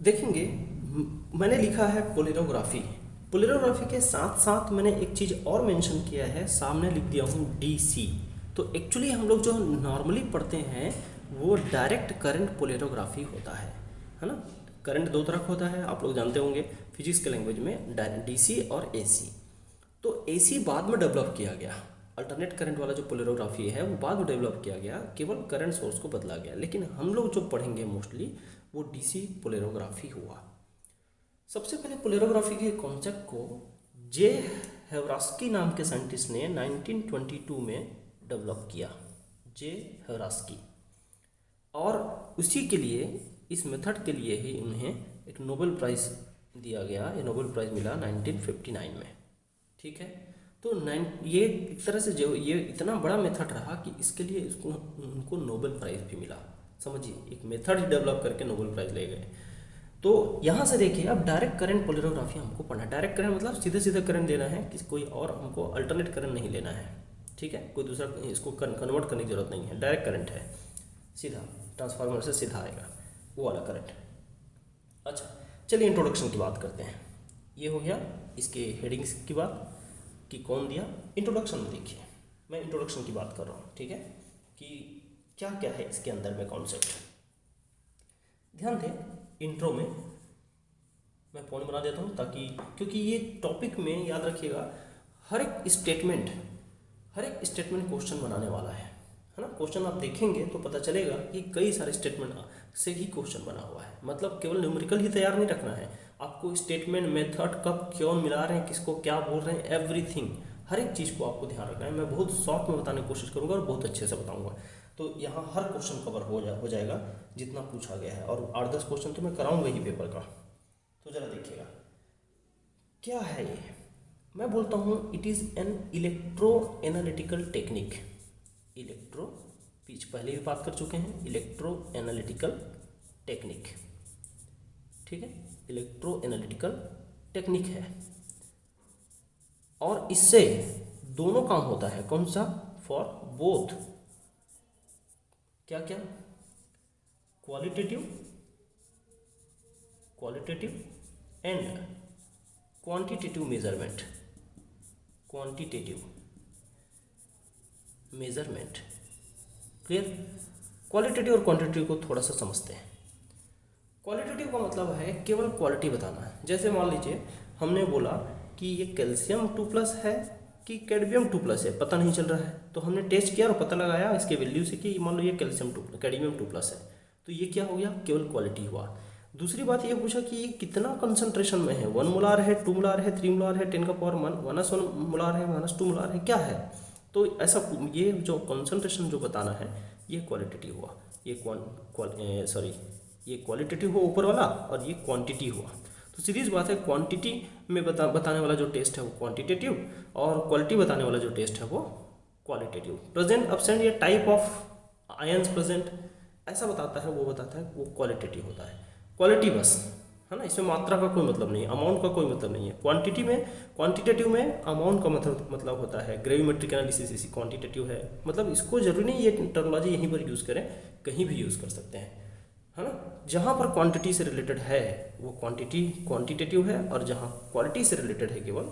देखेंगे मैंने लिखा है पोलेरोग्राफी। पोलेरोग्राफी के साथ साथ मैंने एक चीज़ और मेंशन किया है, सामने लिख दिया हूँ डीसी। तो एक्चुअली हम लोग जो नॉर्मली पढ़ते हैं वो डायरेक्ट करंट पोलेरोग्राफी होता है ना। करंट दो तरह का होता है, आप लोग जानते होंगे फिजिक्स के लैंग्वेज में, डीसी और एसी। तो एसी बाद में डेवलप किया गया, अल्टरनेट करंट वाला जो पोलेरोग्राफी है वो बाद में डेवलप किया गया, केवल करंट सोर्स को बदला गया। लेकिन हम लोग जो पढ़ेंगे मोस्टली वो डीसी पोलेरोग्राफी हुआ। सबसे पहले पोलेरोग्राफी के कॉन्सेप्ट को जे हेवरास्की नाम के साइंटिस्ट ने 1922 में डेवलप किया, जे हेवरास्की। और उसी के लिए, इस मेथड के लिए ही उन्हें एक नोबेल प्राइज़ दिया गया। ये नोबेल प्राइज़ मिला 1959 में, ठीक है। तो ये एक तरह से जो ये इतना बड़ा मेथड रहा कि इसके लिए उनको नोबेल प्राइज़ भी मिला। समझिए, एक मेथड ही डेवलप करके नोबेल प्राइज़ ले गए। तो यहाँ से देखिए, अब डायरेक्ट करंट पोलेरोग्राफी हमको पढ़ना। डायरेक्ट करंट मतलब सीधे सीधे करंट देना है, किसी कोई और हमको अल्टरनेट करंट नहीं लेना है, ठीक है। कोई दूसरा इसको कन्वर्ट करने की जरूरत नहीं है, डायरेक्ट करंट है, सीधा ट्रांसफार्मर से सीधा आएगा वो वाला करंट। अच्छा, चलिए इंट्रोडक्शन की बात करते हैं। ये हो गया इसके हेडिंग्स की बात कि कौन दिया। इंट्रोडक्शन में देखिए, मैं इंट्रोडक्शन की बात कर रहा हूँ, ठीक है, कि क्या क्या है इसके अंदर में कॉन्सेप्ट। ध्यान दें, इंट्रो में मैं पॉइंट बना देता हूँ ताकि, क्योंकि ये टॉपिक में याद रखिएगा हर एक स्टेटमेंट क्वेश्चन बनाने वाला है ना। क्वेश्चन आप देखेंगे तो पता चलेगा कि कई सारे स्टेटमेंट से ही क्वेश्चन बना हुआ है। मतलब केवल न्यूमेरिकल ही तैयार नहीं रखना है आपको, स्टेटमेंट, मेथड, कब क्यों मिला रहे हैं, किसको क्या बोल रहे हैं, एवरीथिंग, हर एक चीज़ को आपको ध्यान रखना है। मैं बहुत शॉर्ट में बताने की कोशिश करूँगा और बहुत अच्छे से बताऊँगा। तो यहाँ हर क्वेश्चन कवर हो जाएगा जितना पूछा गया है, और 8-10 क्वेश्चन तो मैं कराऊंगा ही पेपर का। तो ज़रा देखिएगा क्या है ये। मैं बोलता हूँ it is an electro analytical technique. Electro पीछ पहले भी बात कर चुके हैं, इलेक्ट्रो एनालिटिकल टेक्निक, ठीक है, इलेक्ट्रो एनालिटिकल टेक्निक है। और इससे दोनों काम होता है, कौन सा, फॉर बोथ, क्या क्या, qualitative and quantitative measurement. Clear. Qualitative और क्वांटिटेटिव को थोड़ा सा समझते हैं। क्वालिटेटिव का मतलब है केवल क्वालिटी बताना है। जैसे मान लीजिए हमने बोला कि ये कैल्शियम 2+ है कि कैडमियम 2+ है, पता नहीं चल रहा है, तो हमने टेस्ट किया और पता लगाया इसके वैल्यू से कि मान लो ये कैडमियम 2+ है, तो ये क्या हो गया, केवल क्वालिटी हुआ। दूसरी बात ये पूछा कि ये कितना कंसंट्रेशन में है, 1 मोलार है, 2 मोलार है, 3 मोलार है, 10⁻⁻1 मोलार है, -2 मोलार है, क्या है। तो ऐसा ये जो कंसंट्रेशन जो बताना है ये क्वालिटेटिव हुआ, ये क्वालिटेटिव हुआ ऊपर वाला, और ये क्वांटिटी हुआ। तो सीधी बात है, क्वांटिटी में बताने वाला जो टेस्ट है वो क्वांटिटेटिव, और क्वालिटी बताने वाला जो टेस्ट है वो क्वालिटेटिव। प्रेजेंट एब्सेंट या टाइप ऑफ आयंस प्रेजेंट ऐसा बताता है, वो बताता है, वो क्वालिटेटिव होता है। क्वालिटी बस है ना, इसमें मात्रा का कोई मतलब नहीं है, अमाउंट का कोई मतलब नहीं है। क्वांटिटेटिव में अमाउंट का मतलब होता है। ग्रेविमेट्रिक एनालिसिस इसी क्वांटिटेटिव है। मतलब इसको जरूरी नहीं ये टर्मोलॉजी यहीं पर यूज़ करें, कहीं भी यूज़ कर सकते हैं, है ना। जहाँ पर क्वांटिटी से रिलेटेड है वो क्वांटिटेटिव है, और जहाँ क्वालिटी से रिलेटेड है केवल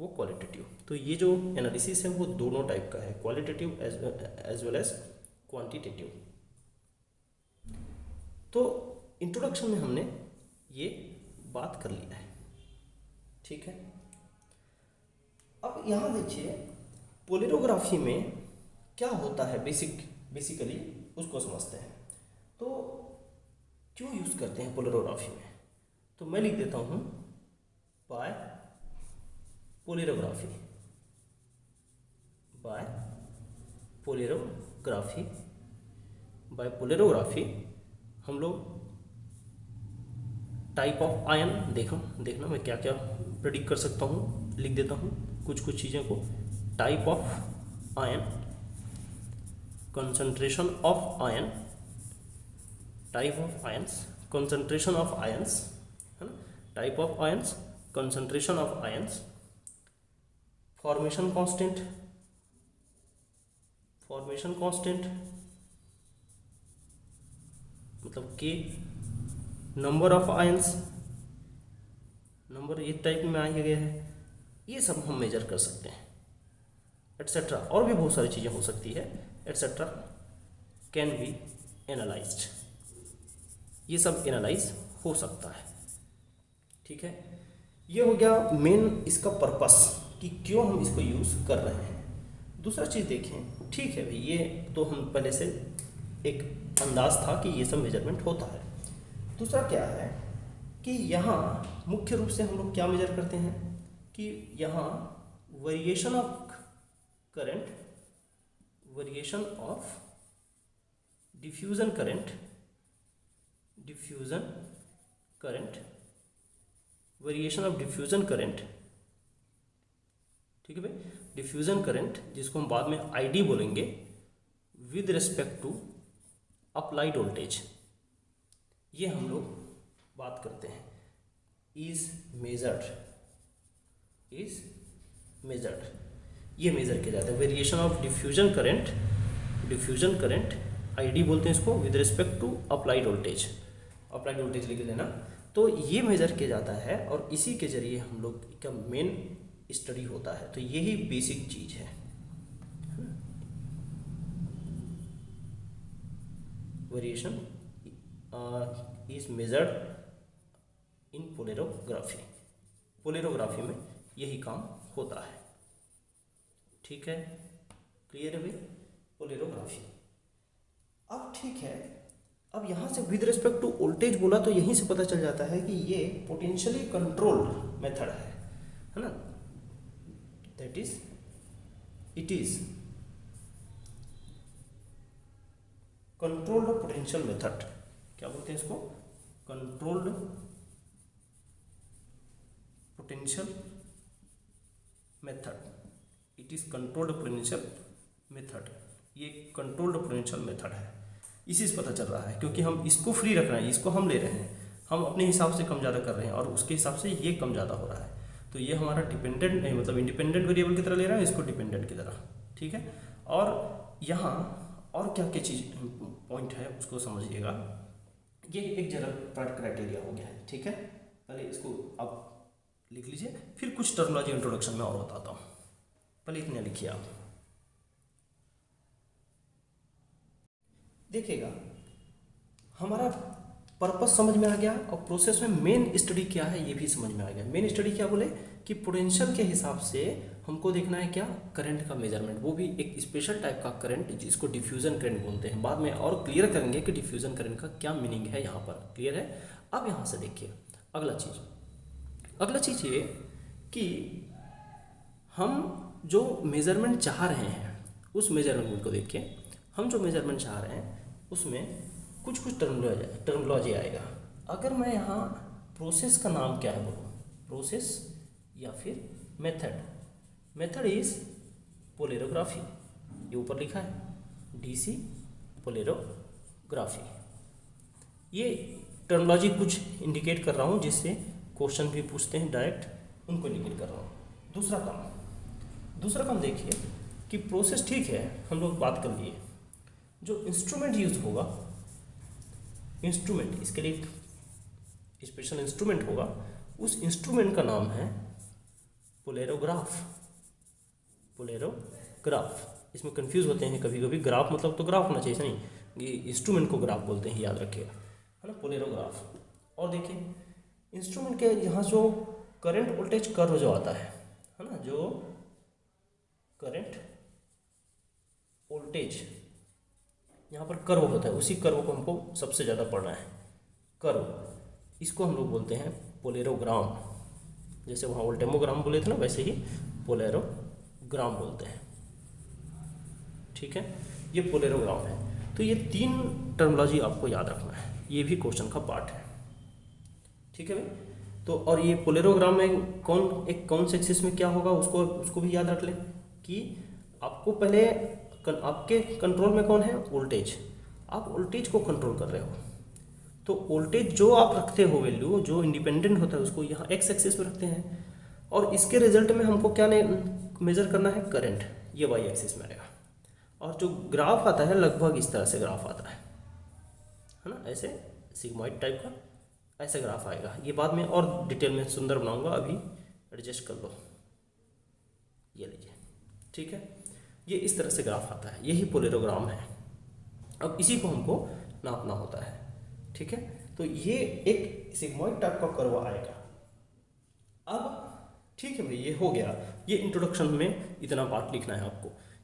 वो क्वालिटेटिव। तो ये जो एनालिसिस है वो दोनों टाइप का है, qualitative as well as quantitative. तो इंट्रोडक्शन में हमने ये बात कर लिया है, ठीक है। अब यहाँ देखिए पोलेरोग्राफी में क्या होता है, बेसिकली उसको समझते हैं। तो क्यों यूज़ करते हैं पोलेरोग्राफी में, तो मैं लिख देता हूँ बाय पोलेरोग्राफी हम लोग टाइप ऑफ आयन देखना मैं क्या क्या प्रेडिक्ट कर सकता हूँ, लिख देता हूँ कुछ चीज़ों को। Type of ion, concentration of ion, type of ions, concentration of ions, है ना, type of ions, concentration of ions, formation constant मतलब K, number of ions, number ये टाइप में आ गया है, ये सब हम मेजर कर सकते हैं एट्सेट्रा। और भी बहुत सारी चीज़ें हो सकती है एट्सेट्रा कैन बी एनालाइज्ड, ये सब एनालाइज हो सकता है। ठीक है, ये हो गया मेन इसका पर्पस कि क्यों हम इसको यूज़ कर रहे हैं। दूसरा चीज़ देखें, ठीक है भाई, ये तो हम पहले से एक अंदाज था कि ये सब मेजरमेंट होता है। दूसरा क्या है कि यहाँ मुख्य रूप से हम लोग क्या मेजर करते हैं कि यहाँ variation of current, variation of diffusion current, diffusion current, variation of diffusion current, ठीक है भाई, डिफ्यूजन करंट जिसको हम बाद में आईडी बोलेंगे, with respect to applied voltage, ये हम लोग बात करते हैं, इज मेजर्ड, इज मेजर्ड, ये मेजर किया जाता है। Variation of diffusion current, diffusion current ID बोलते हैं इसको, with respect to applied voltage, applied voltage लिख लेना। तो ये मेजर किया जाता है और इसी के जरिए हम लोग का मेन स्टडी होता है। तो यही बेसिक चीज है। Variation is measured in polarography, polarography में यही काम होता है। ठीक है, क्लियर है भाई, पोलेरोग्राफी। अब ठीक है, अब यहाँ से विद रिस्पेक्ट टू वोल्टेज बोला तो यहीं से पता चल जाता है कि ये पोटेंशियली कंट्रोल्ड मेथड है ना, that is it is controlled potential method. क्या बोलते हैं इसको? Controlled potential method, it is controlled potential method, ये कंट्रोल्ड पोटेंशियल मेथड है। इसी से पता चल रहा है क्योंकि हम इसको फ्री रख रहे हैं, इसको हम ले रहे हैं, हम अपने हिसाब से कम ज़्यादा कर रहे हैं और उसके हिसाब से ये कम ज़्यादा हो रहा है। तो ये हमारा डिपेंडेंट नहीं, मतलब इंडिपेंडेंट वेरिएबल की तरह ले रहा है, इसको डिपेंडेंट की तरह। ठीक है, और यहाँ और क्या क्या चीज़ पॉइंट है उसको समझिएगा। ये एक जनरल क्राइटेरिया हो गया है। ठीक है, पहले इसको आप लिख लीजिए, फिर कुछ टर्मिनोलॉजी इंट्रोडक्शन में और बताता हूँ। पहले इतने लिखिए आप, देखिएगा हमारा पर्पस समझ में आ गया और प्रोसेस में मेन स्टडी क्या है ये भी समझ में आ गया। मेन स्टडी क्या बोले कि पोटेंशियल के हिसाब से हमको देखना है क्या, करंट का मेजरमेंट, वो भी एक स्पेशल टाइप का करंट जिसको डिफ्यूजन करंट बोलते हैं। बाद में और क्लियर करेंगे कि डिफ्यूजन करंट का क्या मीनिंग है, यहाँ पर क्लियर है। अब यहाँ से देखिए अगला चीज़ ये कि हम जो मेजरमेंट चाह रहे हैं उस मेजरमेंट को देखिए, हम जो मेजरमेंट चाह रहे हैं उसमें कुछ टर्मिनोलॉजी आएगा। अगर मैं यहाँ प्रोसेस का नाम क्या है बोलूँ, प्रोसेस या फिर मेथड इज पोलेरोग्राफी, ये ऊपर लिखा है डीसी पोलेरोग्राफी। ये टर्मिनोलॉजी कुछ इंडिकेट कर रहा हूँ जिससे क्वेश्चन भी पूछते हैं डायरेक्ट, उनको इंडिकेट कर रहा हूँ। दूसरा काम देखिए कि प्रोसेस ठीक है, हम लोग बात कर लिए। जो इंस्ट्रूमेंट यूज होगा, इंस्ट्रूमेंट, इसके लिए स्पेशल इंस्ट्रूमेंट होगा, उस इंस्ट्रूमेंट का नाम है पोलेरोग्राफ। इसमें कंफ्यूज होते हैं कभी कभी, ग्राफ मतलब तो ग्राफ होना चाहिए, नहीं, ये इंस्ट्रूमेंट को ग्राफ बोलते हैं, याद रखिएगा, है ना, पोलेरोग्राफ। और देखिए इंस्ट्रूमेंट के यहाँ जो करंट वोल्टेज कर्व जो आता है ना, जो करंट वोल्टेज यहाँ पर कर्व होता है, उसी कर्व को हमको सबसे ज़्यादा पढ़ना है, कर्व, इसको हम लोग बोलते हैं पोलेरोग्राम। जैसे वहाँ वोल्टेमोग्राम बोले थे ना, वैसे ही पोलेरोग्राम बोलते हैं। ठीक है, ये पोलेरोग्राम है। तो ये 3 टर्मिनोलॉजी आपको याद रखना है, ये भी क्वेश्चन का पार्ट है। ठीक है भाई, तो और ये पोलेरोग्राम में कौन से एक्सिस में क्या होगा उसको भी याद रख लें कि आपको पहले आपके कंट्रोल में कौन है, वोल्टेज, आप वोल्टेज को कंट्रोल कर रहे हो। तो वोल्टेज जो आप रखते हो वैल्यू, जो इंडिपेंडेंट होता है उसको यहाँ एक्स एक्सिस पे रखते हैं, और इसके रिजल्ट में हमको क्या मेजर करना है, करंट, ये वाई एक्सिस में रहेगा। और जो ग्राफ आता है लगभग इस तरह से ग्राफ आता है ना, ऐसे सिग्मॉइड टाइप का ऐसा ग्राफ आएगा। ये बाद में और डिटेल में सुंदर बनाऊंगा, अभी एडजस्ट कर लो। ये लीजिए, ठीक है, ये इस तरह से ग्राफ आता है, यही पोलेरोग्राम है। अब इसी को हमको नापना होता है, ठीक है। तो ये एक सिग्मॉइड टाइप का कर्व आएगा। अब ठीक है भाई, ये हो गया, ये इंट्रोडक्शन में इतना पार्ट लिखना है आपको।